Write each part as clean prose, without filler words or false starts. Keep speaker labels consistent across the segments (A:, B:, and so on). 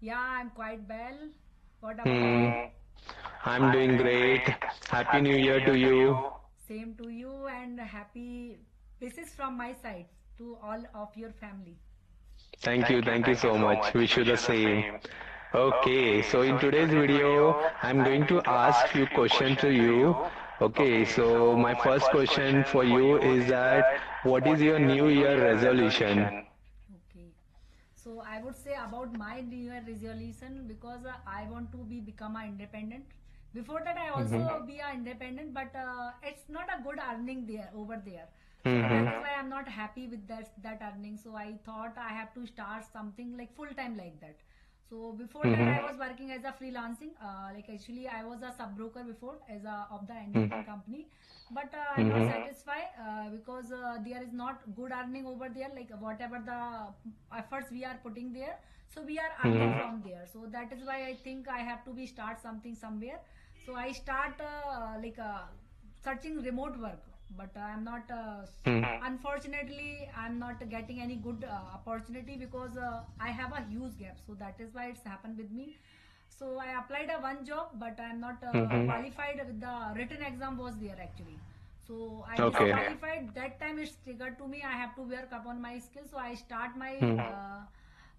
A: Yeah, I'm quite well. What about you?
B: Hmm. I'm doing great. Happy New Year to you.
A: Same to you and happy wishes from my side to all of your family.
B: Thank you so much. Wish you the same. Okay, so in today's video, I'm going to ask few questions to you. Okay, so my first question for you is that what is your New Year resolution?
A: Okay. So I would say about my New Year resolution because I want to be become a independent. Before that, I
B: Mm-hmm.
A: also be a independent, but it's not a good earning there over there. So that
B: Mm-hmm.
A: is why I'm not happy with that earning. So I thought I have to start something like full time like that. So before that,
B: Mm-hmm.
A: I was working as a freelancing. Like actually, I was a sub broker before as a of the
B: Mm-hmm.
A: engineering company, but I'm not
B: Mm-hmm.
A: satisfied because there is not good earning over there. Like whatever the efforts we are putting there, so we are earning
B: Mm-hmm.
A: from there. So that is why I think I have to be start something somewhere. So I start searching remote work, but I'm not unfortunately I'm not getting any good opportunity because I have a huge gap. So that is why it's happened with me. So I applied a one job, but I'm not
B: Mm-hmm.
A: qualified with the written exam was there actually. So I
B: Okay.
A: disqualified. That time it's triggered to me. I have to work upon my skills. So I start my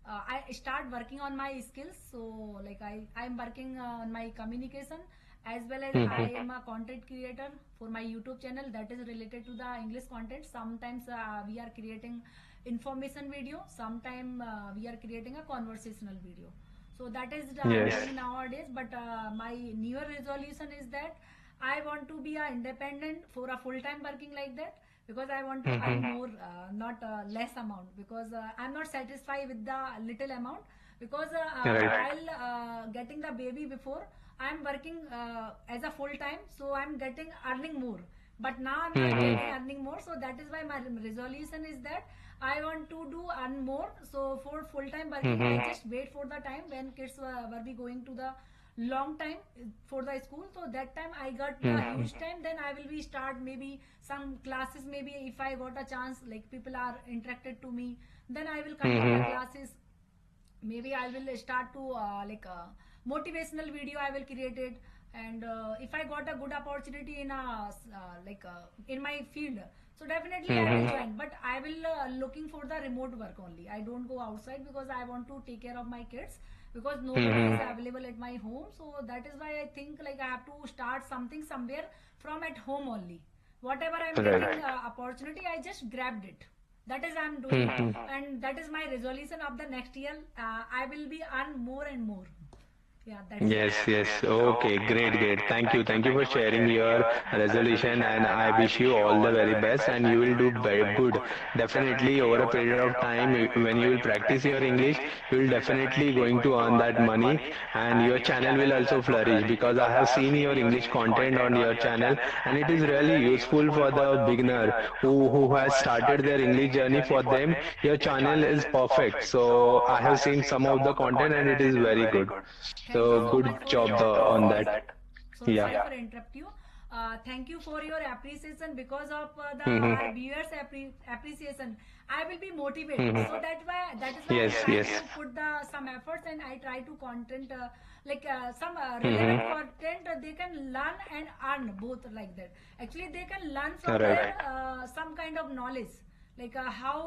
A: I start working on my skills. So like I'm working on my communication as well as I
B: Mm-hmm.
A: am a content creator for my YouTube channel that is related to the English content. Sometimes we are creating information video. Sometimes we are creating a conversational video. So that is I'm
B: Yes.
A: doing nowadays. But my new year resolution is that I want to be a independent for a full time working like that because I want to earn
B: Mm-hmm.
A: more, not less amount because I'm not satisfied with the little amount because
B: Right.
A: while getting the baby before I'm working as a full time, so I'm getting earning more. But now I'm not
B: Mm-hmm.
A: getting earning more, so that is why my resolution is that I want to do earn more. So for full time working, I
B: Mm-hmm.
A: just wait for the time when kids were be going to the long time for the school. So that time I got the
B: Mm-hmm.
A: huge time. Then I will be start maybe some classes. Maybe if I got a chance, like people are interested to me, then I will conduct the
B: Mm-hmm.
A: classes. Maybe I will start to motivational video I will create it. And if I got a good opportunity in in my field, so definitely I will
B: Mm-hmm.
A: join. But I will looking for the remote work only. I don't go outside because I want to take care of my kids because nobody is
B: Mm-hmm.
A: available at my home. So that is why I think like I have to start something somewhere from at home only. Whatever I'm
B: Right.
A: getting opportunity, I just grabbed it. That is I'm doing.
B: Mm-hmm.
A: And that is my resolution of the next year. I will be earn more and more. Yeah, that's it.
B: Yes, yes. Okay, great, great. Thank you. Thank you for sharing your resolution, and I wish you all the very best, and you will do very good. Definitely over a period of time, when you will practice your English, you will definitely going to earn that money, and your channel will also flourish because I have seen your English content on your channel, and it is really useful for the beginner who has started their English journey. For them, your channel is perfect. So I have seen some of the content, and it is very good.
A: Thank you
B: So
A: so
B: good
A: much for
B: job
A: your
B: on
A: appreciation.
B: that.
A: So
B: Yeah.
A: sorry for interrupt you. Thank you for your appreciation because of the
B: Mm-hmm.
A: our viewers appreciation. I will be motivated.
B: Mm-hmm.
A: So that is why I'm
B: Yes,
A: trying
B: yes.
A: to put the some efforts and I try to content some
B: Mm-hmm.
A: relevant content they can learn and earn both like that. Actually, they can learn from
B: Right.
A: there some kind of knowledge like how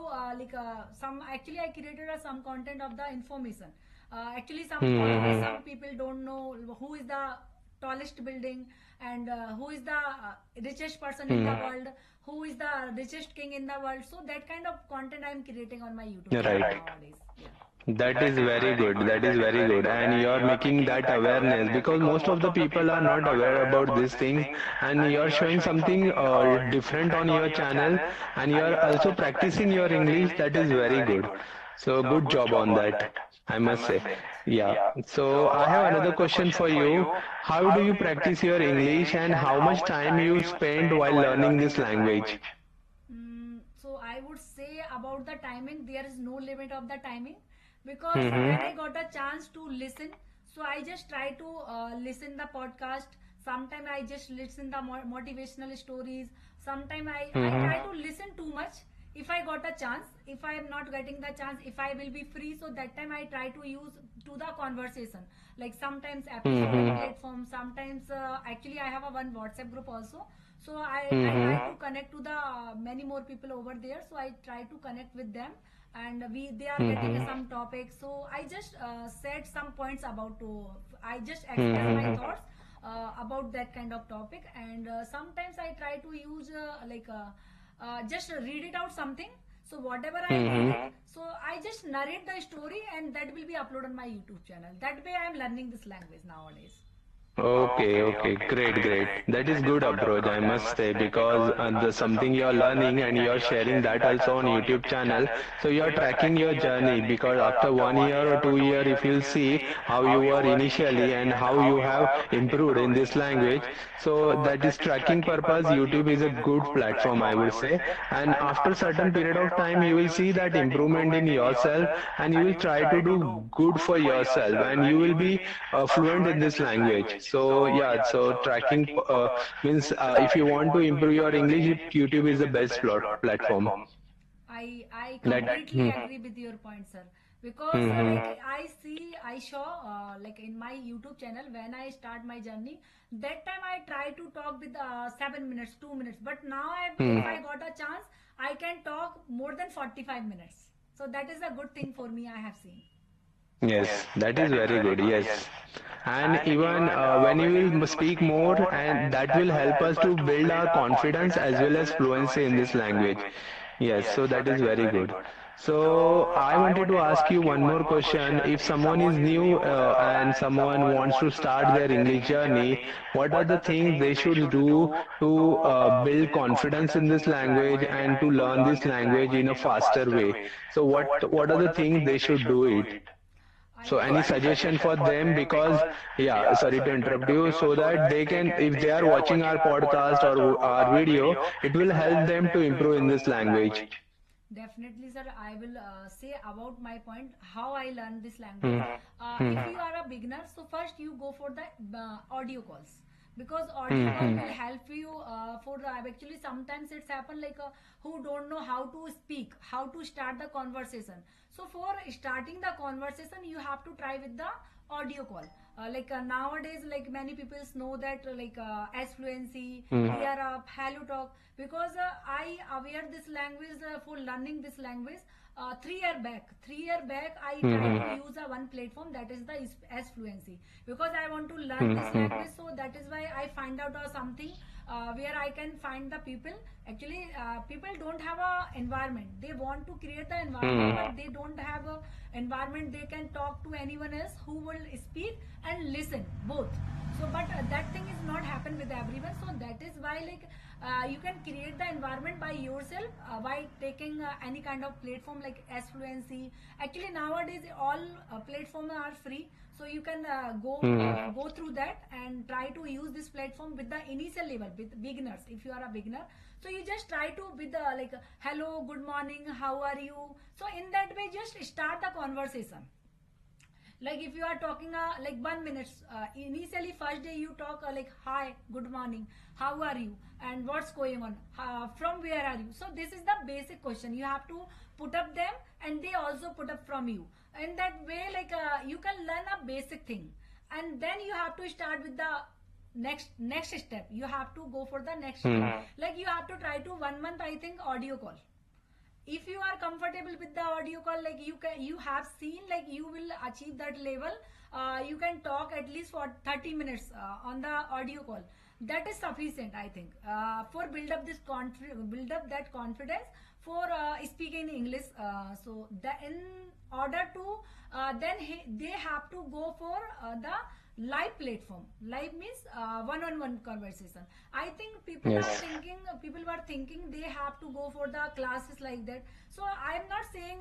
A: some actually I created some content of the information. Actually
B: Mm-hmm.
A: some people don't know who is the tallest building and who is the richest person in the
B: Mm-hmm.
A: world, who is the richest king in the world. So that kind of content I am creating on my YouTube channel
B: Right.
A: nowadays. Yeah.
B: That is very good. That is very good. And you are making that awareness because most of the people are not aware about these things. And you are showing something different on your channel. And you are also practicing your English. That is very good. So good job on that, I must say. Yeah. So I have another question for you. How do you practice your English and how much time you spend while learning this language?
A: So I would say about the timing, there is no limit of the timing because
B: Mm-hmm.
A: when I got a chance to listen, so I just try to listen the podcast. Sometimes I just listen the motivational stories. Sometimes I
B: Mm-hmm.
A: try to listen too much. If I got a chance, if I am not getting the chance, if I will be free, so that time I try to use to the conversation. Like sometimes episode platform, sometimes actually I have a one WhatsApp group also. So I try to connect to the many more people over there. So I try to connect with them, and they are getting some topics. So I just said some points about to. I just express my thoughts about that kind of topic, and sometimes I try to use just read it out something. So whatever I read it, so I just narrate the story, and that will be uploaded on my YouTube channel. That way I am learning this language nowadays.
B: Okay, okay, great, great. That is good approach, I must say, because the something you are learning and you are sharing that also on YouTube channel. So you are tracking your journey because after 1 year or 2 year, if you'll see how you were initially and how you have improved in this language, so that is tracking purpose. YouTube is a good platform, I would say. And after certain period of time, you will see that improvement in yourself, and you will try to do good for yourself, and you will be fluent in this language. So yeah, so tracking means if you want to improve your English, YouTube is the best platform.
A: I
B: That.
A: completely agree with your point, sir. Because like I saw like in my YouTube channel when I start my journey, that time I try to talk with 7 minutes, 2 minutes. But now if I got a chance, I can talk more than 45 minutes. So that is a good thing for me. I have seen.
B: Yes, that is very good. Yes. And even when you will speak more, and that will help us to build our confidence as well as fluency in this language. Yes, so that is very good. So I wanted to ask you one more question. If someone is new and someone wants to start their English journey, what are the things they should do to build confidence in this language and to learn this language in a faster way? So what are the things they should do it?
A: I
B: So any
A: think
B: suggestion for them? Because, yeah, sorry to interrupt you, so that they can, if they are watching our podcast or our video, it will help them to improve in this language.
A: definitely, sir. I will say about my point how I learned this language.
B: Hmm.
A: If
B: Hmm.
A: you are a beginner, so first you go for the audio calls, because audio
B: Hmm.
A: call
B: Hmm.
A: will help you for actually sometimes it's happen like who don't know how to speak, how to start the conversation. So for starting the conversation, you have to try with the audio call. Nowadays, like many people know that as fluency,
B: Hmm.
A: clear up, hello talk. Because I aware this language for learning this language 3 year back. 3 year back, I
B: Hmm.
A: try
B: Hmm.
A: to use a one platform that is the as fluency, because I want to learn
B: Hmm.
A: this
B: Hmm.
A: language. So that is why I find out something where I can find the people. Actually, people don't have a environment. They want to create the environment,
B: Hmm.
A: but they don't have a environment. They can talk to anyone else who will speak and listen both. So, but that thing is not happen with everyone. So that is why you can create the environment by yourself by taking any kind of platform like S Fluency. Actually, nowadays all platforms are free, so you can
B: Hmm.
A: go through that and try to use this platform with the initial level with beginners. If you are a beginner, so you just try to with the hello, good morning, how are you. So in that way, just start the conversation. Like if you are talking like 1 minute, initially first day you talk like hi, good morning, how are you, and what's going on, from where are you. So this is the basic question you have to put up them, and they also put up from you. In that way, you can learn a basic thing, and then you have to start with the next step. You have to go for the next
B: Hmm.
A: step. Like you have to try to 1 month, I think, audio call. If you are comfortable with the audio call, like you have seen like you will achieve that level, you can talk at least for 30 minutes on the audio call. That is sufficient, I think, for build up that confidence for speaking English. So in order to they have to go for the live platform. Live means one-on-one conversation. I think
B: Yes.
A: people were thinking they have to go for the classes like that. So I'm not saying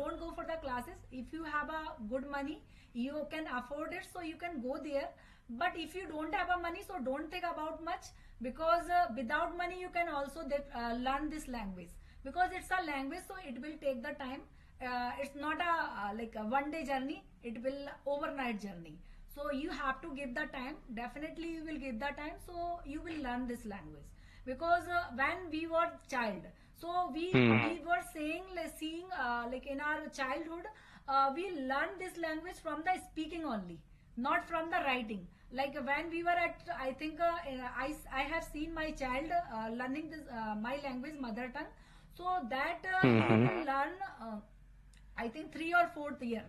A: don't go for the classes. If you have a good money, you can afford it, so you can go there. But if you don't have a money, so don't think about much, because without money you can also learn this language, because it's a language, so it will take the time. It's not a like a one day journey, it will overnight journey. So you have to give the time. Definitely you will give the time, so you will learn this language. Because when we were child, so we
B: Hmm.
A: we were saying like seeing like in our childhood, we learn this language from the speaking only, not from the writing. Like when we were at, I think I have seen my child learning this my language, mother tongue. So that he
B: Mm-hmm.
A: will learn. I think three or fourth year.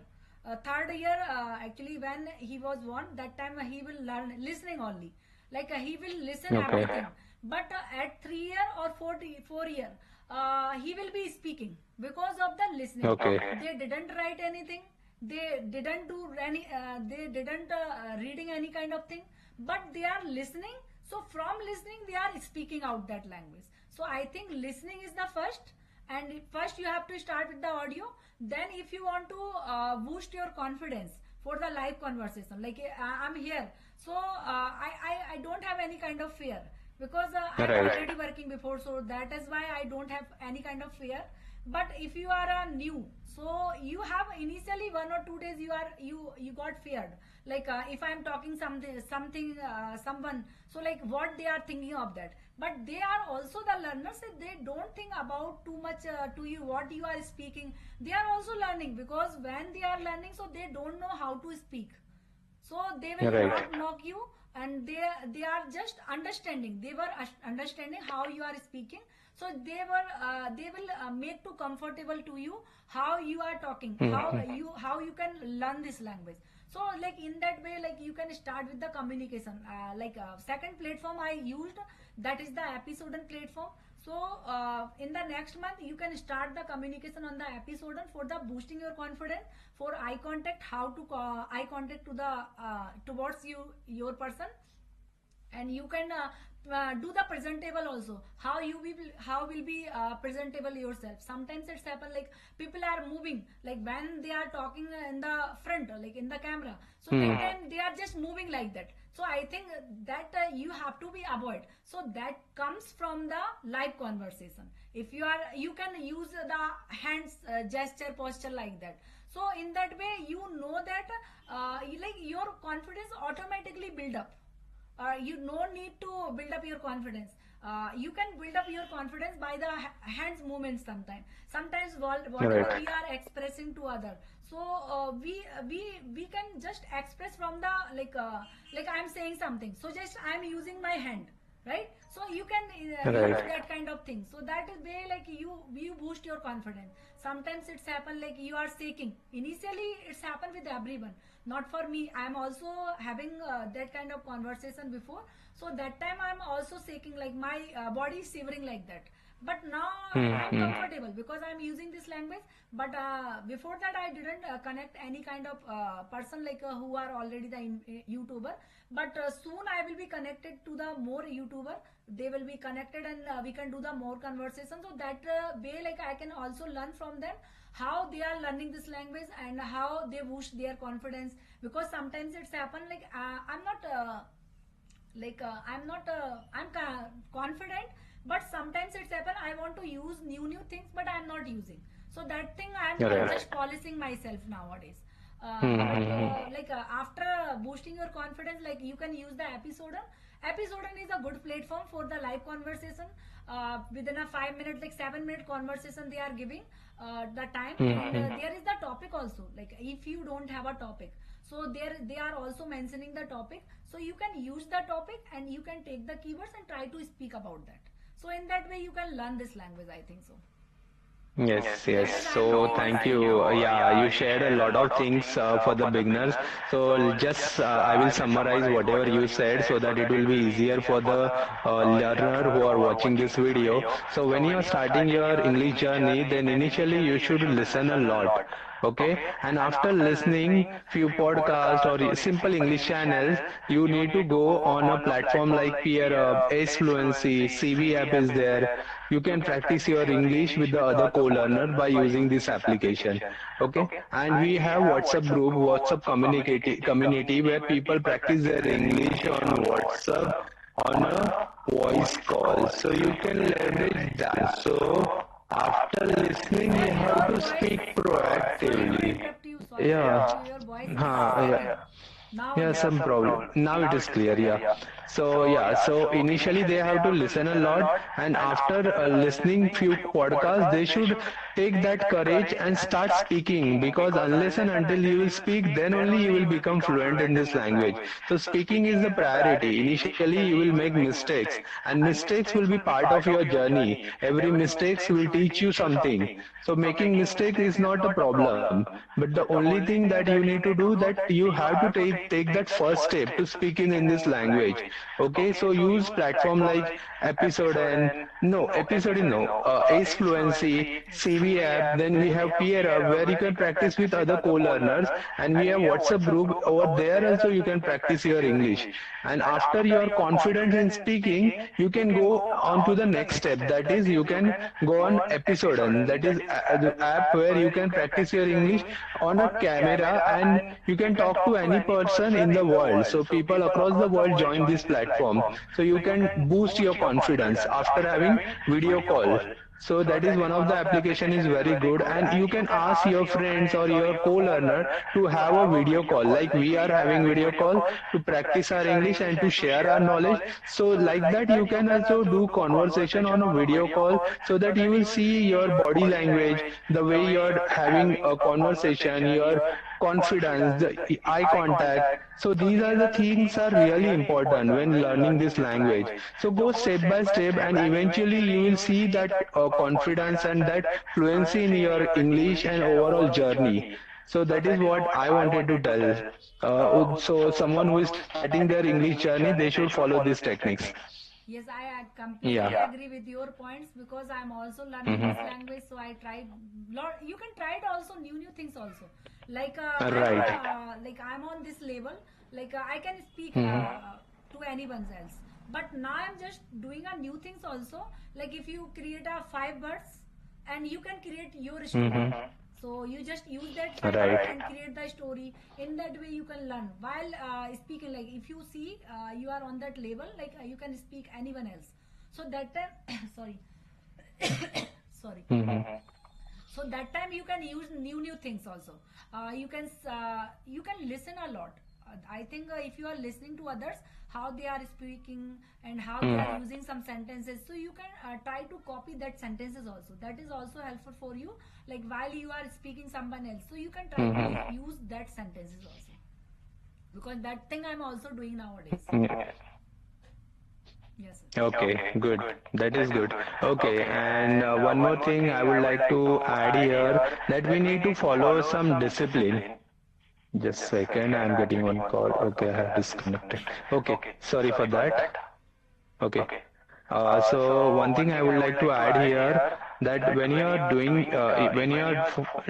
A: Third year, actually, when he was born, that time he will learn listening only. Like he will listen
B: Okay.
A: everything. But at 3 year or 4 year, he will be speaking because of the listening.
B: Okay.
A: They didn't write anything. They didn't do any. They didn't reading any kind of thing. But they are listening. So from listening, they are speaking out that language. So I think listening is the first, and first you have to start with the audio. Then if you want to boost your confidence for the live conversation, like I'm here, so I don't have any kind of fear, because I'm
B: Right.
A: already working before, so that is why I don't have any kind of fear. But if you are a new, so you have initially 1 or 2 days you got feared, like if I'm talking something someone, so like what they are thinking of that. But they are also the learners, so they don't think about too much to you what you are speaking. They are also learning, because when they are learning, so they don't know how to speak, so they will
B: Right.
A: not knock you, and they are just understanding. They were understanding how you are speaking, so they will make too comfortable to you how you are talking,
B: Mm-hmm.
A: how you can learn this language. So like in that way, like you can start with the communication. Like second platform I used, that is the episode platform. So in the next month you can start the communication on the episode for the boosting your confidence, for eye contact, how to eye contact to the towards your person. And you can do the presentable also, how will be presentable yourself. Sometimes it's happen like people are moving, like when they are talking in the front, like in the camera, so that
B: Hmm.
A: time they are just moving like that. So I think that you have to be avoid, so that comes from the live conversation. If you can use the hands gesture posture like that. So in that way you know that like your confidence automatically build up. You no need to build up your confidence. You can build up your confidence by the hands movements. Sometimes whatever
B: Right.
A: we are expressing to other, so we can just express from the like I'm saying something, so just I'm using my hand, right? So you can use
B: Right.
A: that kind of thing, so that is way like you boost your confidence. Sometimes it's happen like you are shaking. Initially it's happened with everyone, not for me. I'm also having that kind of conversation before, so that time I'm also shaking, like my body is shivering like that. But now I'm
B: Hmm.
A: comfortable because I'm using this language. But before that I didn't connect any kind of person like who are already the YouTuber. But soon I will be connected to the more YouTuber. They will be connected, and we can do the more conversation, so that way like I can also learn from them how they are learning this language and how they boost their confidence. Because sometimes it's happen like I'm not confident, but sometimes it's happen I want to use new things, but I'm not using. So that thing I'm
B: Right.
A: just polishing myself nowadays. But
B: Hmm.
A: after boosting your confidence, like you can use the episode. Episode is a good platform for the live conversation. Within a 5 minute, like 7 minute conversation, they are giving the time, and
B: Hmm.
A: there is the topic also. Like if you don't have a topic, so there they are also mentioning the topic. So you can use the topic and you can take the keywords and try to speak about that. So in that way, you can learn this language. I think so.
B: Yes, yes.
A: That is I am
B: So
A: doing this
B: thank
A: thing
B: you.
A: now.
B: Yeah, you shared a lot of things for the beginners. So just I will summarize whatever you said so that it will be easier for the learner who are watching this video. So when you are starting your English journey, then initially you should listen a lot. Okay, and after listening few podcasts or simple English channels, you need to go on a platform like Peer Ace Fluency, CV app is there. You can practice your English with the other co-learner by using this application. Okay, and we have WhatsApp group, WhatsApp community where people practice their English on WhatsApp on a voice call. So you can leverage that. So after listening, you
A: But
B: have
A: your
B: to
A: voice,
B: speak
A: sorry to
B: proactively.
A: interrupt you. Sorry to
B: Yeah.
A: interrupt you. Your voice is
B: Yeah.
A: shaking. Now
B: Yeah,
A: again.
B: some problem. Now it is clear. Yeah. So yeah. So initially they have to listen a lot, and after listening few podcasts, they should take that courage and start speaking, because unless and until you will speak, then only you will become fluent in this language. So speaking is the priority. Initially you will make mistakes, and mistakes will be part of your journey. Every mistakes will teach you something. So making mistake is not a problem, but the only thing that you need to do, that you have to take that first step to speaking in this language. Okay, so use platform like Episode no, Ace Fluency, CV app. Then we have Peer Up, where you can practice with other co-learners, and we have WhatsApp group. Over there also you can practice your English. And after you are confident in speaking, you can go on to the next step. That is, you can go on Episode, and that is the app where you can practice your English on a camera, and you can talk to any person in the world. So people across the world join this platform. So you can boost your confidence after having video call. So that is one of the application is very good, and you can ask your friends or your co-learner to have a video call. Like we are having video call to practice our English and to share our knowledge. So like that you can also do conversation on a video call, so that you will see your body language, the way you're having a conversation, your confidence, the eye contact. So these are the things are really important when learning this language. So go step by step, and eventually you will see that confidence and that fluency in your English and overall journey. So that is what I wanted to tell. So someone who is starting their English journey, they should follow these techniques.
A: Yes, I
B: Yeah.
A: completely agree with your points because I'm also learning this language. So I tried lot. You can try it also new things also. Like
B: Right.
A: I'm on this level. Like I can speak
B: Hmm.
A: to anyone else. But now I'm just doing a new things also. Like if you create a five words, and you can create your story.
B: Hmm.
A: So you just use that five
B: Right.
A: word and create the story. In that way you can learn while speaking. Like if you see you are on that level, like you can speak anyone else. So that time sorry sorry.
B: Hmm.
A: So that time you can use new things also. You can listen a lot. I think if you are listening to others, how they are speaking and how they are using some sentences, so you can try to copy that sentences also. That is also helpful for you, like while you are speaking someone else, so you can try to use that sentences also, because that thing I'm also doing nowadays. Yes, sir.
B: Okay, good. That is good. Okay, and one more thing I would like to add here, that we need to follow some discipline. Just second, I'm getting one call. Okay, I have disconnected. Okay, sorry for that. Okay. So one thing I would like to add here, that when you are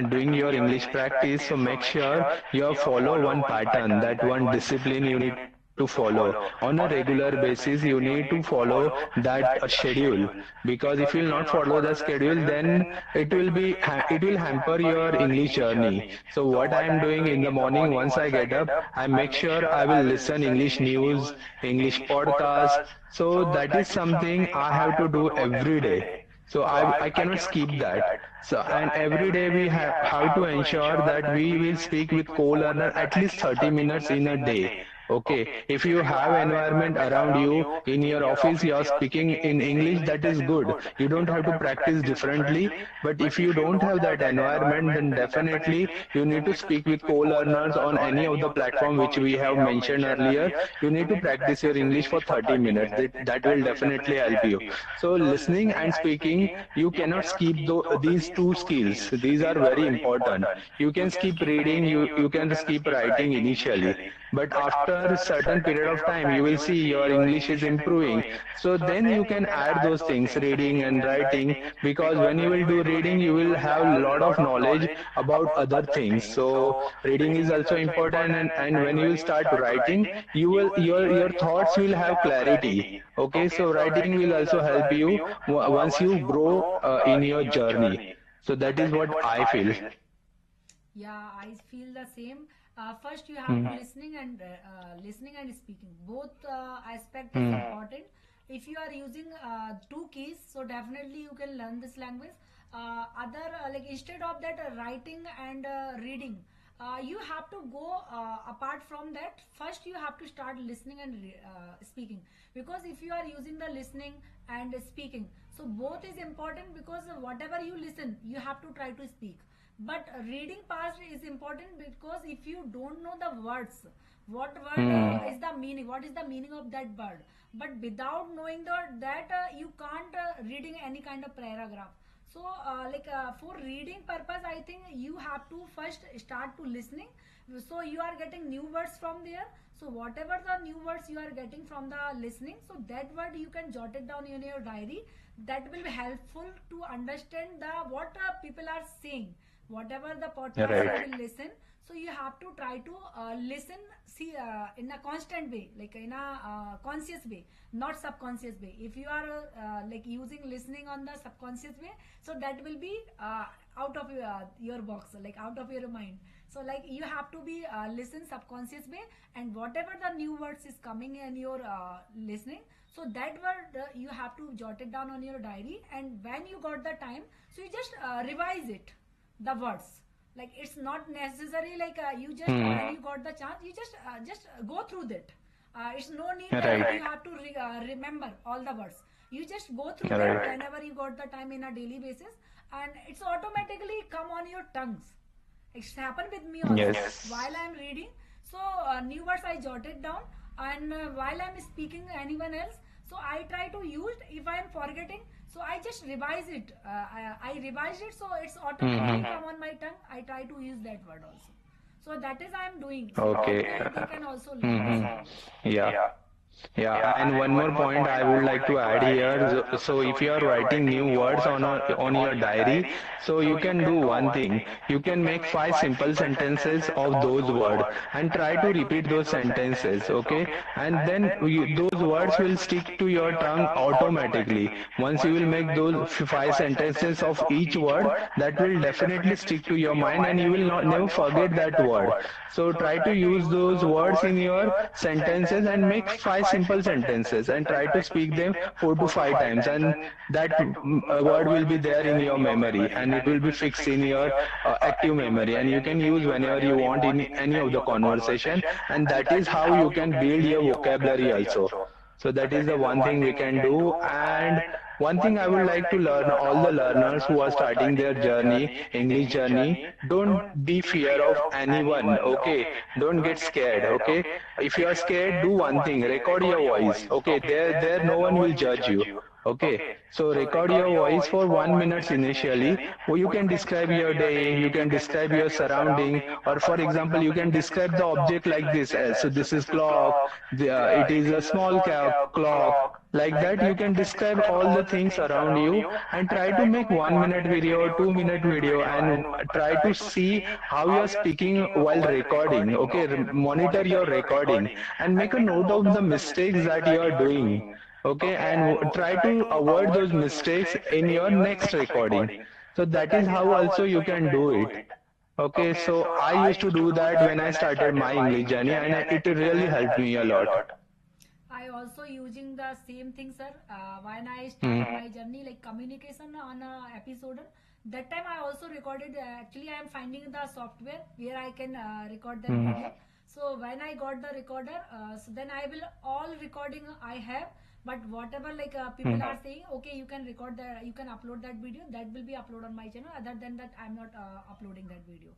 B: doing your English practice, so make sure you follow one pattern, that one discipline you need to follow on a regular basis. You need to follow that schedule, because if you will not follow the schedule, then it will hamper your English journey. So what I am doing in the morning, once I get up, I make sure I will listen English news, English podcast. So that is something I have to do every day. So I cannot skip that. So and every day we have to ensure that we will speak with co-learner at least 30 minutes in a day. Okay, if you have environment around you in your office, you are speaking in English, that is good. You don't have to practice differently. But if you don't have that environment, then definitely you need to speak with co-learners on any of the platform which we have mentioned earlier. You need to practice your English for 30 minutes. That will definitely help you. So listening and speaking, you cannot skip these two skills. These are very important. You can skip reading, you can skip writing initially. But after a certain period of time, you will see your English is improving. So then you can add those things, reading and writing, because when you will do reading, you will have a lot of knowledge about other things. So reading is also important, and when you will start writing, your thoughts will have clarity. Okay, so writing will also help you once you grow in your journey. So that is what I feel.
A: Yeah, I feel the same. First, you have to
B: Hmm.
A: listening and speaking. Both aspect is
B: Hmm.
A: important. If you are using two keys, so definitely you can learn this language. Other like instead of that writing and reading, you have to go apart from that. First, you have to start listening and speaking, because if you are using the listening and speaking, so both is important, because whatever you listen, you have to try to speak. But reading part is important, because if you don't know the words, what word is the meaning, what is the meaning of that word, but without knowing that you can't reading any kind of paragraph. So for reading purpose, I think you have to first start to listening, so you are getting new words from there. So whatever the new words you are getting from the listening, so that word you can jot it down in your diary. That will be helpful to understand the what people are saying, whatever the podcast you
B: Right.
A: will listen. So you have to try to listen, see, in a constant way, like in a conscious way, not subconscious way. If you are like using listening on the subconscious way, so that will be out of your box, like out of your mind. So like you have to be listen subconscious way, and whatever the new words is coming in your listening, so that word you have to jot it down on your diary, and when you got the time, so you just revise it, the words. Like it's not necessary, like you just when you got the chance, you just go through that. It's no need that
B: Right.
A: you have to remember all the words. You just go through that
B: Right.
A: whenever you got the time in a daily basis, and it's automatically come on your tongues. It's happened with me also.
B: Yes.
A: While I'm reading, so new words I jotted down, and while I'm speaking anyone else, so I try to use. If I am forgetting, so I just revise it. I revise it, so it's automatically come on my tongue. I try to use that word also. So that is I am doing. So
B: Okay.
A: definitely they can also learn this
B: Mm-hmm.
A: language.
B: Yeah. Yeah, and one more point I would like to add here. So if you are writing new words on your diary, so you can do one thing. You can make five simple sentences of those words and try to repeat those sentences, okay? And then those words will stick to your tongue automatically. Once you will make those five sentences of each word, that will definitely stick to your mind and you will not never forget that word. So try to use those words in your sentences and make five simple sentences and try to speak them 4 to 5 times, and that word will be there in your memory and it will be fixed in your active memory, and you can use whenever you want in any of the conversation, and that is how you can build your vocabulary also. So that is the one thing we can do. And one thing I would like to learn all the learners who are starting their journey, English journey, don't be fear of anyone, okay? Don't get scared, okay? If you are scared, do one thing, record your voice, okay? There no one will judge you. Okay, so record your voice for 1 minute initially. Or you can describe your day, you can describe your surrounding, or for example, you can describe the object like this. So this is clock. It is a small clock. Like that, you can describe all the things around you and try to make 1 minute video, 2 minute video, and try to see how you are speaking while recording. Okay, monitor your recording and make a note of the mistakes that you are doing. Okay, and try to avoid those mistakes in your next recording. So that is how also you can do it. Okay, so I used to do that when I started my English journey, and it really helped me a lot.
A: I also using the same thing, sir. When I
B: Hmm.
A: start my journey, like communication on a episode, that time I also recorded. Actually, I am finding the software where I can record that
B: Hmm.
A: video. So when I got the recorder, so then I will all recording I have. But whatever like people are saying, okay, you can record that, you can upload that video. That will be uploaded on my channel. Other than that, I'm not uploading that video.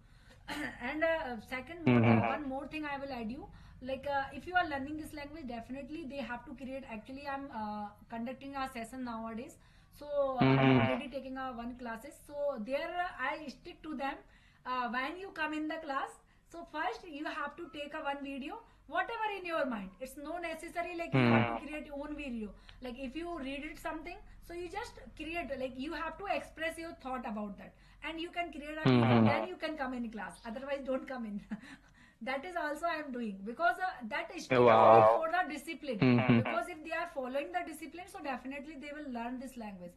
A: And second more one more thing I will add you, like if you are learning this language, definitely they have to create. Actually, I'm conducting a session nowadays, so I'm already taking a one classes, so there I stick to them. When you come in the class, so first you have to take a one video, whatever in your mind. It's no necessary like you have to create your own video. Like if you read it something, so you just create, like you have to express your thought about that, and you can create a video, then you can come in class, otherwise don't come in. That is also I am doing, because that is stick only
B: Wow.
A: for the discipline.
B: Hmm.
A: Because if they are following the discipline, so definitely they will learn this language.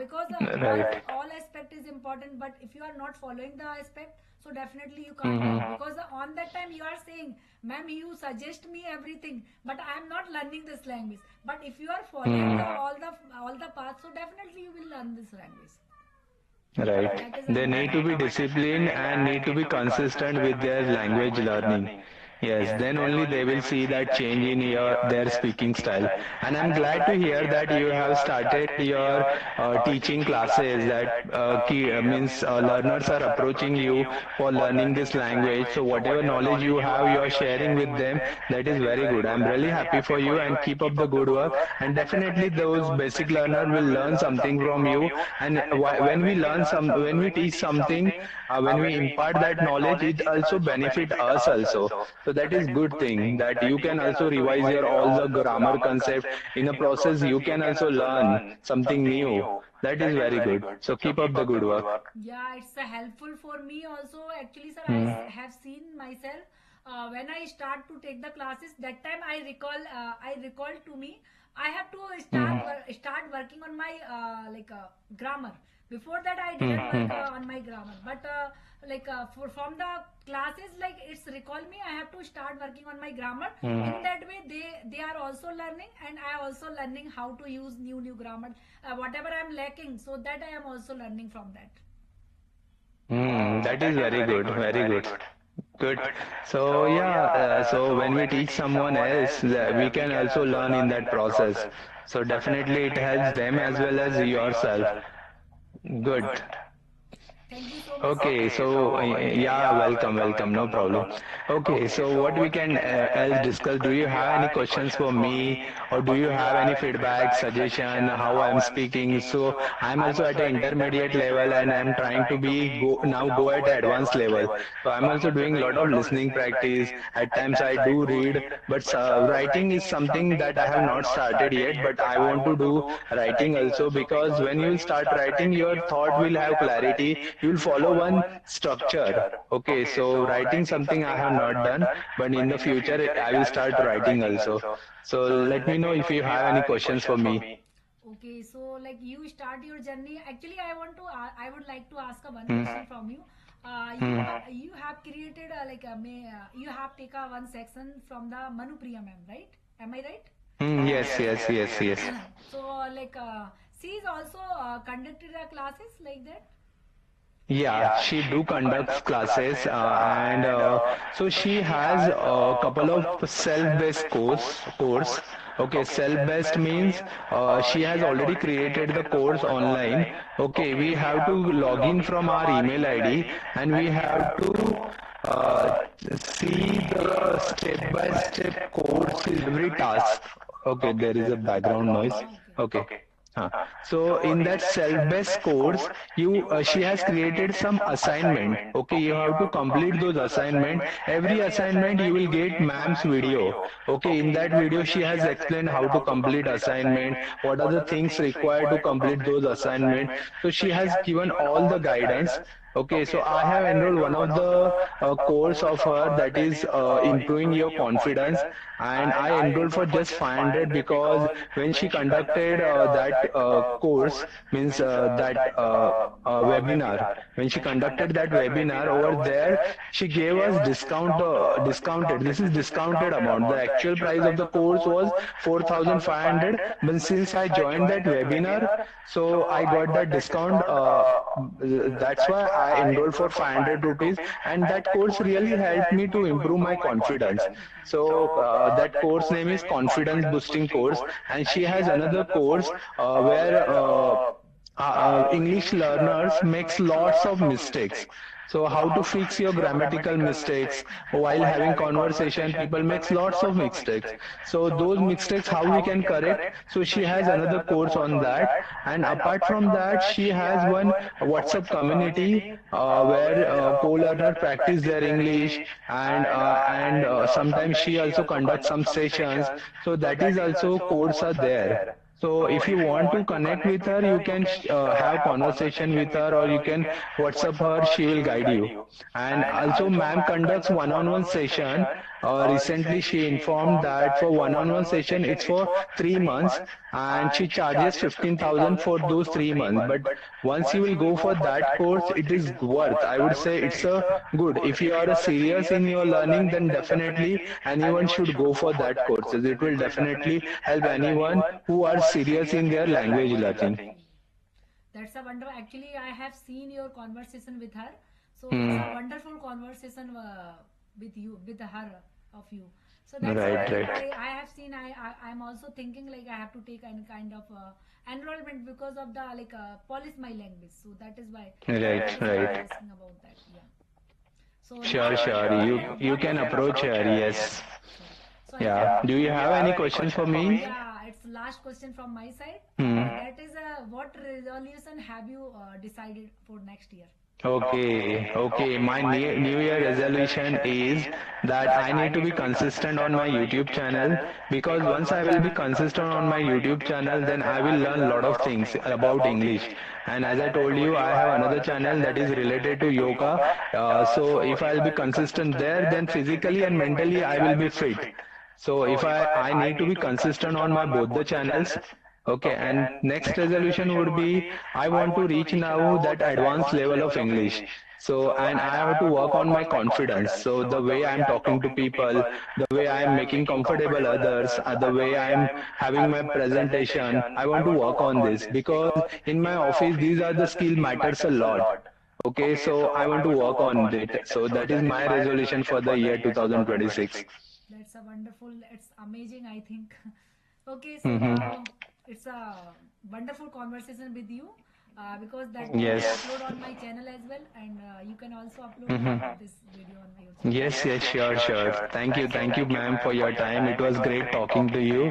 A: Because
B: Right.
A: all aspect is important, but if you are not following the aspect, so definitely you can't learn. Because on that time you are saying, ma'am, you suggest me everything, but I am not learning this language. But if you are following all the paths, so definitely you will learn this language.
B: Right.
A: That is
B: They
A: another
B: need to
A: thing.
B: be disciplined and need to be consistent with their language learning. Yes, then only they will see that change in their speaking style. And I'm glad to hear that you have started your teaching classes. That means learners are approaching you for learning this language. So whatever knowledge you have, you are sharing with them. That is very good. I'm really happy for you and keep up the good work. And definitely those basic learner will learn something from you. And when we learn when we teach something, when we impart that knowledge, it also benefit us also. So that is good thing that you can also revise your all the grammar concept in a process. You can also learn something new. That is very good. So keep up the good work.
A: Yeah, it's helpful for me also. Actually, sir, I
B: Hmm.
A: have seen myself when I start to take the classes. That time I recall to me, I have to
B: Hmm.
A: start working on my grammar. Before that, I
B: Hmm.
A: didn't
B: Hmm.
A: work on my grammar, but from the classes, like it's recall me, I have to start working on my grammar.
B: Hmm.
A: In that way, they are also learning, and I also learning how to use new grammar. Whatever I'm lacking, so that I am also learning from that.
B: Hmm. That is very good. Very good. Good. So yeah, so when we teach someone else, we can also learn in that process. So definitely it helps them as well as yourself. Good.
A: Thank you so much, sir.
B: Okay, so yeah, welcome, welcome, no problem. Okay, so what we can else discuss? Do you have any questions for me, or do you have any feedback, suggestion, how I'm speaking? So I'm also at an intermediate level, and I'm trying to be go at the advanced level. So I'm also doing a lot of listening practice. At times I do read, but writing is something that I have not started yet. But I want to do writing also, because when you will start writing, your thought will have clarity. You will follow one structure. Okay, so writing something I have not done, but in the future I will start writing also. So let me know if you have any questions for me.
A: Okay, so like you start your journey. Actually, I would like to ask a one
B: Hmm.
A: question from you.
B: Hmm.
A: You have created you have taken one section from the Manupriya ma'am, right? Am I right?
B: Hmm. Yes, yes, yes, yes.
A: So she is also conducted classes like that.
B: Yeah, she do conducts classes, and so she has a couple of self-based course. Okay, self-based means she has already created the course online. Okay, we have to log in from our email ID, and we have to uh, see the step-by-step course in every task. Okay, there is a background noise.
A: Okay.
B: Okay. So in that self-based course, she has created some assignment. Okay, you have to complete those assignment. Every assignment you will get ma'am's video. Okay, in that video she has explained how to complete assignment, what are the things required to complete those assignment. So she has given all the guidance. Okay, so I have enrolled one of the course of her, that is improving your confidence, and I enrolled for just 500, because when she conducted that course, means webinar, when she conducted that webinar over there, she gave us discounted. This is discounted amount. The actual price of the course was 4,500, but since I joined that webinar, so I got that discount. That's why I enrolled for 500 rupees, and that course really helped me to improve my confidence. So that course name is Confidence Boosting Course, and she has another course where English learners makes lots of mistakes. So how to fix your grammatical mistakes while having conversation? People makes lots of mistakes. So those mistakes, how we can correct? So she has another course on that, and apart from that, she has one WhatsApp community where co-learner practice their English, and sometimes she also conducts some sessions. So that is also course are there. So if you want to connect with her, you can have conversation with her, or you can WhatsApp her. She will guide you. And also, ma'am conducts one-on-one session. Recently, she informed that for one-on-one session, it's for 3 months, and she charges 15,000 for those 3 months. But once you will go for that course, it is worth. I would say it's a good. If you are serious in your learning, then definitely anyone should go for that courses. It will definitely help anyone who are serious in their language learning.
A: Okay. That's a wonder. Actually, I have seen your conversation with her. So it's a
B: Hmm.
A: wonderful conversation with you, with her of you. So that's
B: Right,
A: why
B: right,
A: I have seen. I'm also thinking like I have to take any kind of enrollment because of the like polish my language. So that is why.
B: right,
A: That is why
B: right.
A: I'm asking about that. Yeah. So
B: Sure,
A: now,
B: sure. You
A: what is
B: can approach her. Yes.
A: sorry. So I
B: Yeah.
A: can.
B: Do you have any questions for me?
A: Yeah, it's the last question from my side.
B: Hmm.
A: That is, what resolution have you decided for next year?
B: Okay, okay. My new year resolution is that I need to be consistent on my YouTube channel, because once I will be consistent on my YouTube channel, then I will learn a lot of things about English. And as I told you, I have another channel that is related to yoga. So if I'll be consistent there, then physically and mentally I will be fit. So if I need to be consistent on my both the channels. Okay, and next resolution would be I want to reach now that advanced level of English. So, and I have to work on my confidence. So the way I'm talking to people, the way I'm making comfortable others, the way I'm having my presentation, I want to work on this, because in my office these are the skill matters a lot. Okay, so I want to work on it. So that is my resolution for the year 2026.
A: That's a wonderful, it's amazing, I think. Okay, so
B: Mm-hmm.
A: it's a wonderful conversation with you because that will be
B: Yes.
A: upload on my channel as well, and you can also upload
B: Mm-hmm.
A: this video on your channel.
B: Yes, yes, sure, sure. Thank you, ma'am, for your time. It was great talking to you.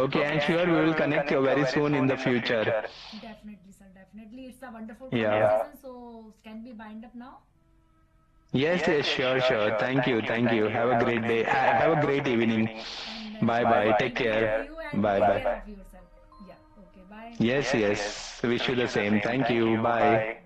B: Okay, and sure, we will connect very soon in the future.
A: Definitely, sir. Definitely, it's a wonderful
B: Yeah.
A: conversation. So can we bind up now?
B: Yes, yes, sure, sure. Thank you, thank you. Have a great day. Have a great evening.
A: And
B: Bye, bye. Take
A: same to
B: care.
A: you and
B: Bye,
A: take
B: bye.
A: care of yourself. Yeah. Okay. Bye.
B: Yes, yes. Wish you the same. Thank you. Bye.